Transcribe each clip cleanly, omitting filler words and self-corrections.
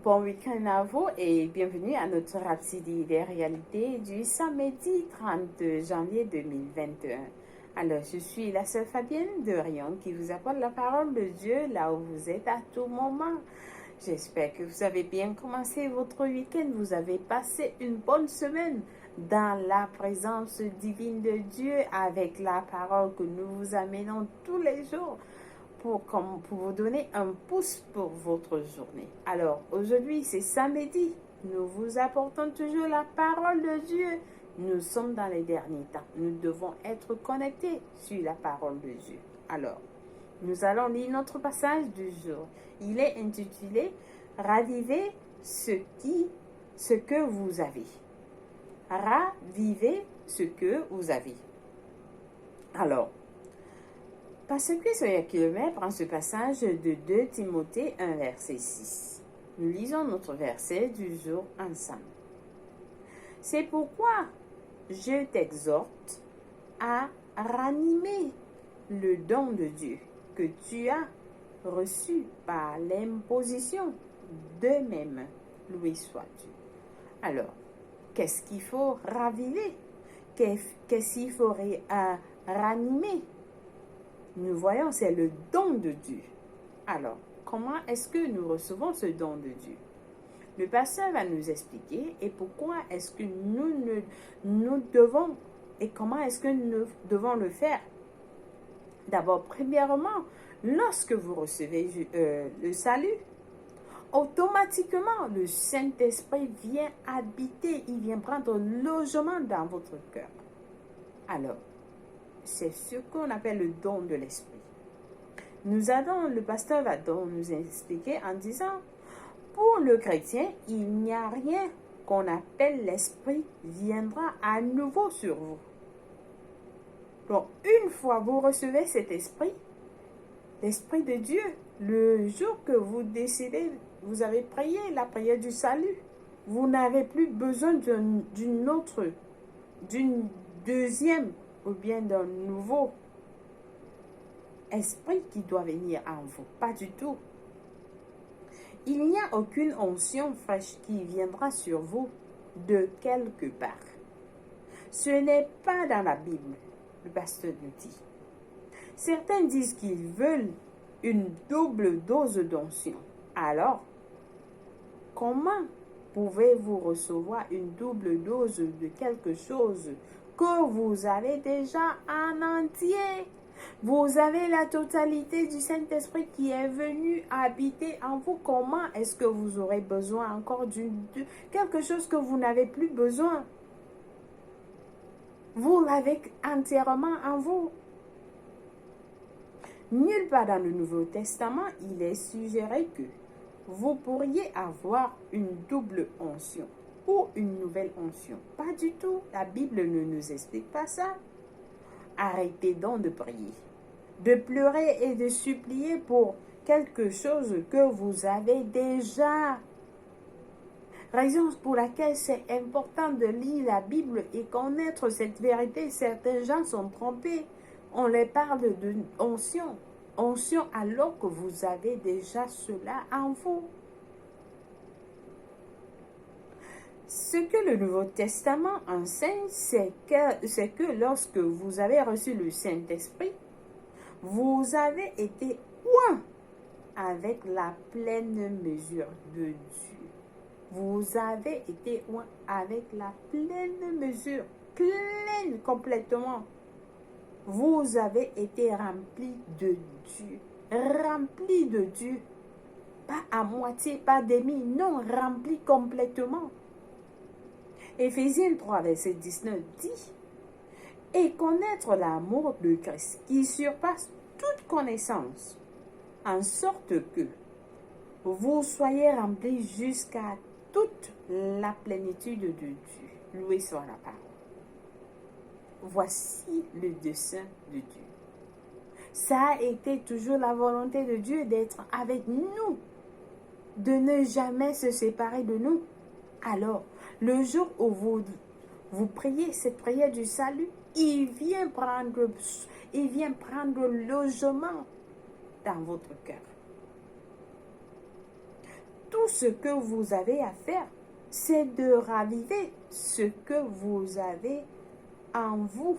Bon week-end à vous et bienvenue à notre Rhapsodie des réalités du samedi 30 janvier 2021. Alors, je suis la sœur Fabienne de Rion qui vous apporte la parole de Dieu là où vous êtes à tout moment. J'espère que vous avez bien commencé votre week-end, vous avez passé une bonne semaine dans la présence divine de Dieu avec la parole que nous vous amenons tous les jours pour vous donner un pouce pour votre journée. Alors, aujourd'hui, c'est samedi. Nous vous apportons toujours la parole de Dieu. Nous sommes dans les derniers temps. Nous devons être connectés sur la parole de Dieu. Alors, nous allons lire notre passage du jour. Il est intitulé « Ravivez ce que vous avez ». Ravivez ce que vous avez. Alors, parce que Sonia Kilomètre prend ce passage de 2 Timothée 1, verset 6. Nous lisons notre verset du jour ensemble. C'est pourquoi je t'exhorte à ranimer le don de Dieu que tu as reçu par l'imposition de mes mains. Loué soit Dieu. Alors, qu'est-ce qu'il faut raviver? Qu'est-ce qu'il faut ranimer? Nous voyons, c'est le don de Dieu. Alors, comment est-ce que nous recevons ce don de Dieu? Le pasteur va nous expliquer et pourquoi est-ce que nous devons et comment est-ce que nous devons le faire. D'abord, premièrement, lorsque vous recevez le salut, automatiquement, le Saint-Esprit vient habiter, il vient prendre logement dans votre cœur. Alors, c'est ce qu'on appelle le don de l'esprit. Le pasteur va donc nous expliquer en disant, pour le chrétien, il n'y a rien qu'on appelle l'esprit viendra à nouveau sur vous. Donc, une fois vous recevez cet esprit, l'esprit de Dieu, le jour que vous décidez, vous avez prié la prière du salut, vous n'avez plus besoin d'une deuxième ou bien d'un nouveau esprit qui doit venir en vous. Pas du tout. Il n'y a aucune onction fraîche qui viendra sur vous de quelque part. Ce n'est pas dans la Bible, le pasteur nous dit. Certains disent qu'ils veulent une double dose d'onction. Alors, comment pouvez-vous recevoir une double dose de quelque chose que vous avez déjà en entier? Vous avez la totalité du Saint-Esprit qui est venu habiter en vous. Comment est-ce que vous aurez besoin encore de quelque chose que vous n'avez plus besoin? Vous l'avez entièrement en vous. Nulle part dans le Nouveau Testament, il est suggéré que vous pourriez avoir une double onction ou une nouvelle onction. Pas du tout. La Bible ne nous explique pas ça. Arrêtez donc de prier, de pleurer et de supplier pour quelque chose que vous avez déjà. Raison pour laquelle c'est important de lire la Bible et connaître cette vérité. Certains gens sont trompés. On les parle de onction. Onction alors que vous avez déjà cela en vous. Ce que le Nouveau Testament enseigne, c'est que lorsque vous avez reçu le Saint-Esprit, vous avez été un avec la pleine mesure de Dieu. Vous avez été un avec la pleine mesure, pleine complètement. Vous avez été rempli de Dieu, rempli de Dieu. Pas à moitié, pas demi, non, rempli complètement. Éphésiens 3, verset 19 dit « Et connaître l'amour de Christ qui surpasse toute connaissance, en sorte que vous soyez remplis jusqu'à toute la plénitude de Dieu. » Loué soit la parole. Voici le dessein de Dieu. Ça a été toujours la volonté de Dieu d'être avec nous, de ne jamais se séparer de nous. Alors, le jour où vous priez cette prière du salut, il vient prendre logement dans votre cœur. tout ce que vous avez à faire, c'est de raviver ce que vous avez en vous.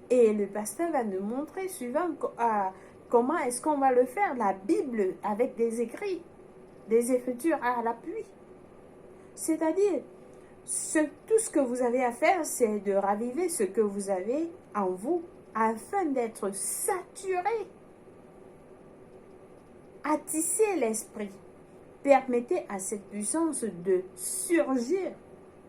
Et le pasteur va nous montrer suivant comment est-ce qu'on va le faire. La Bible avec des écrits, des écritures à l'appui. C'est-à-dire, tout ce que vous avez à faire, c'est de raviver ce que vous avez en vous afin d'être saturé. Attissez l'esprit. Permettez à cette puissance de surgir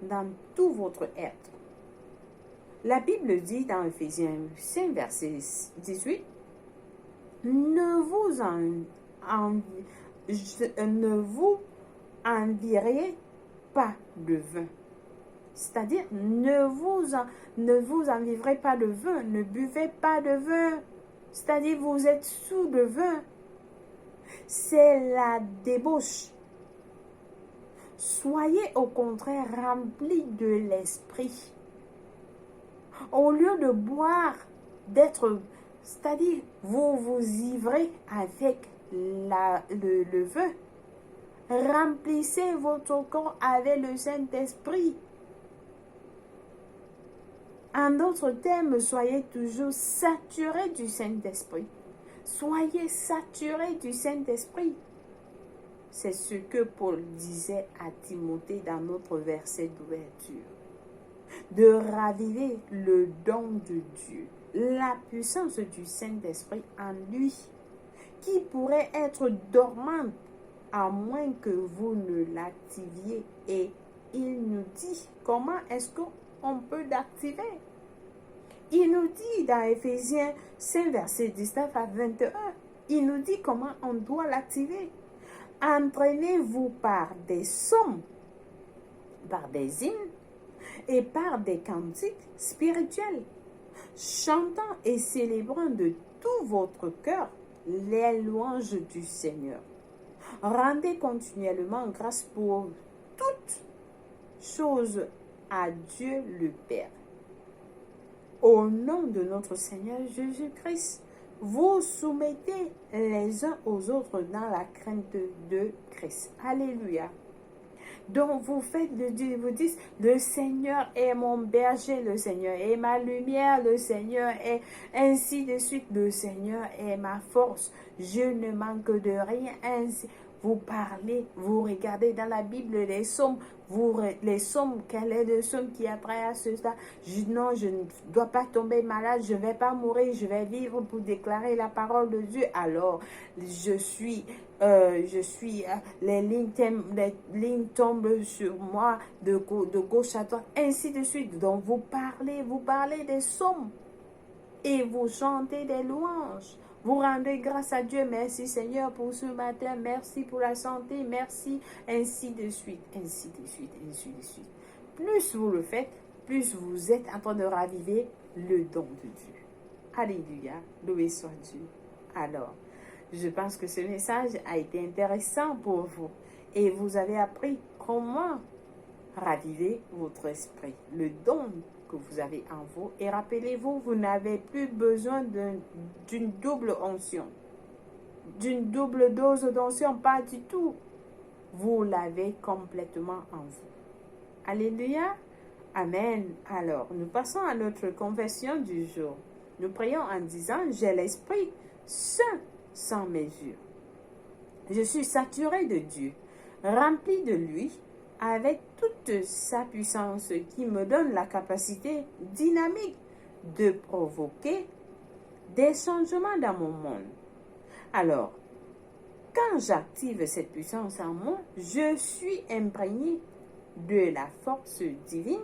dans tout votre être. La Bible dit dans Ephésiens 5, verset 18, ne vous envirez pas de vin. C'est-à-dire, ne vous enivrez pas de vin, ne buvez pas de vin. C'est-à-dire, vous êtes sous de vin. C'est la débauche. Soyez au contraire remplis de l'esprit. Au lieu de boire, c'est-à-dire, vous vous ivrez avec le vin. Remplissez votre corps avec le Saint-Esprit. En d'autres termes, soyez toujours saturés du Saint-Esprit. Soyez saturés du Saint-Esprit. C'est ce que Paul disait à Timothée dans notre verset d'ouverture. De raviver le don de Dieu, la puissance du Saint-Esprit en lui, qui pourrait être dormante à moins que vous ne l'activiez. Et il nous dit comment est-ce qu'on peut l'activer. Il nous dit dans Ephésiens 5, verset 19 à 21, il nous dit comment on doit l'activer. Entraînez-vous par des psaumes, par des hymnes et par des cantiques spirituels, chantant et célébrant de tout votre cœur les louanges du Seigneur. Rendez continuellement grâce pour toutes choses à Dieu le Père. Au nom de notre Seigneur Jésus-Christ, vous soumettez les uns aux autres dans la crainte de Christ. Alléluia. Donc vous faites vous dites, le Seigneur est mon berger, le Seigneur est ma lumière, le Seigneur est ainsi de suite, le Seigneur est ma force, je ne manque de rien. Ainsi, vous parlez, vous regardez dans la Bible les psaumes, les psaumes, quel est le psaume qui a trait à cela? Non, je ne dois pas tomber malade, je ne vais pas mourir, je vais vivre pour déclarer la parole de Dieu. Alors, les lignes tombent sur moi de gauche à droite, ainsi de suite. Donc, vous parlez des psaumes et vous chantez des louanges. Vous rendez grâce à Dieu. Merci Seigneur pour ce matin. Merci pour la santé. Merci. Ainsi de suite. Ainsi de suite. Ainsi de suite. Plus vous le faites, plus vous êtes en train de raviver le don de Dieu. Alléluia. Loué soit Dieu. Alors, je pense que ce message a été intéressant pour vous. Et vous avez appris comment raviver votre esprit. Le don que vous avez en vous. Et rappelez-vous, vous n'avez plus besoin d'une double onction, d'une double dose d'onction, pas du tout. Vous l'avez complètement en vous. Alléluia. Amen. Alors, nous passons à notre confession du jour. Nous prions en disant, j'ai l'Esprit Saint sans mesure. Je suis saturé de Dieu, rempli de lui, avec toute sa puissance qui me donne la capacité dynamique de provoquer des changements dans mon monde. Alors, quand j'active cette puissance en moi, je suis imprégné de la force divine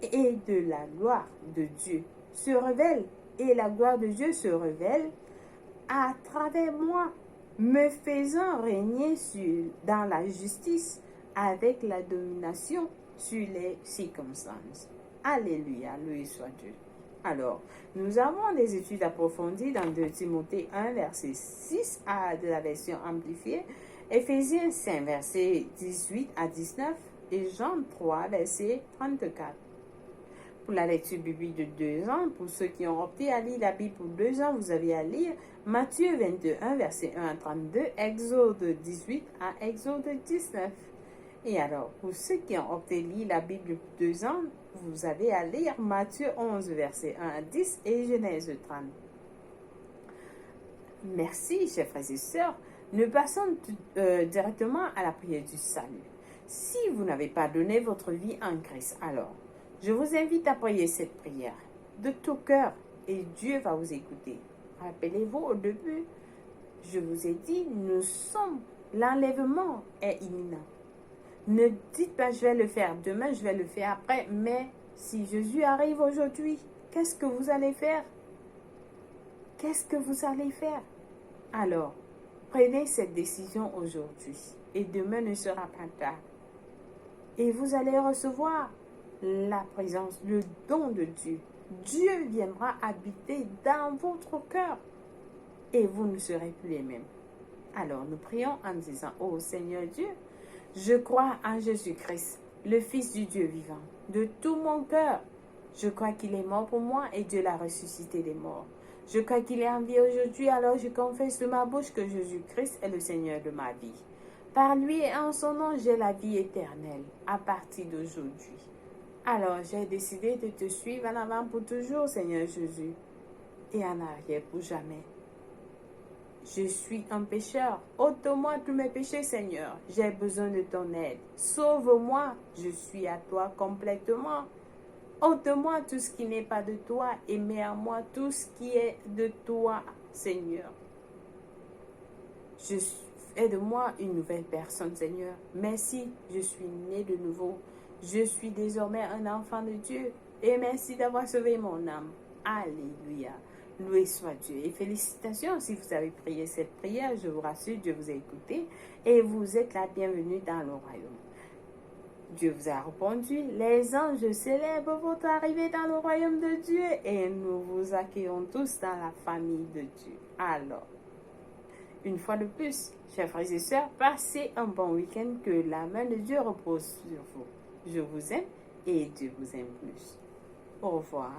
et de la gloire de Dieu se révèle, et la gloire de Dieu se révèle à travers moi, me faisant régner dans la justice avec la domination sur les circonstances. Alléluia, loué soit Dieu. Alors, nous avons des études approfondies dans 2 Timothée 1, verset 6 de la version amplifiée, Ephésiens 5, verset 18 à 19 et Jean 3, verset 34. pour la lecture biblique de 2 ans. Pour ceux qui ont opté à lire la Bible pour 2 ans, vous avez à lire Matthieu 21, verset 1 à 32, Exode 18 à Exode 19. Et alors, pour ceux qui ont opté à lire la Bible pour 2 ans, vous avez à lire Matthieu 11, verset 1 à 10 et Genèse 30. Merci, chers frères et sœurs. Nous passons directement à la prière du salut. Si vous n'avez pas donné votre vie en Christ, alors, je vous invite à prier cette prière de tout cœur et Dieu va vous écouter. Rappelez-vous, au début, je vous ai dit, l'enlèvement est imminent. Ne dites pas, je vais le faire demain, je vais le faire après, mais si Jésus arrive aujourd'hui, qu'est-ce que vous allez faire? Qu'est-ce que vous allez faire? Alors, prenez cette décision aujourd'hui et demain ne sera pas tard. Et vous allez recevoir la présence, le don de Dieu. Dieu viendra habiter dans votre cœur et vous ne serez plus les mêmes. Alors, nous prions en disant, ô Seigneur Dieu, je crois en Jésus-Christ, le Fils du Dieu vivant, de tout mon cœur. Je crois qu'il est mort pour moi et Dieu l'a ressuscité des morts. Je crois qu'il est en vie aujourd'hui, alors je confesse de ma bouche que Jésus-Christ est le Seigneur de ma vie. Par lui et en son nom, j'ai la vie éternelle à partir d'aujourd'hui. Alors j'ai décidé de te suivre en avant pour toujours, Seigneur Jésus, et en arrière pour jamais. Je suis un pécheur. Ôte-moi tous mes péchés, Seigneur. J'ai besoin de ton aide. Sauve-moi. Je suis à toi complètement. Ôte-moi tout ce qui n'est pas de toi et mets en moi tout ce qui est de toi, Seigneur. Fais de moi une nouvelle personne, Seigneur. Merci, je suis né de nouveau. Je suis désormais un enfant de Dieu. Et merci d'avoir sauvé mon âme. Alléluia. Loué soit Dieu. Et félicitations si vous avez prié cette prière. Je vous rassure, Dieu vous a écouté. Et vous êtes la bienvenue dans le royaume. Dieu vous a répondu, les anges célèbrent votre arrivée dans le royaume de Dieu et nous vous accueillons tous dans la famille de Dieu. Alors, une fois de plus, chers frères et sœurs, passez un bon week-end, que la main de Dieu repose sur vous. Je vous aime et Dieu vous aime plus. Au revoir.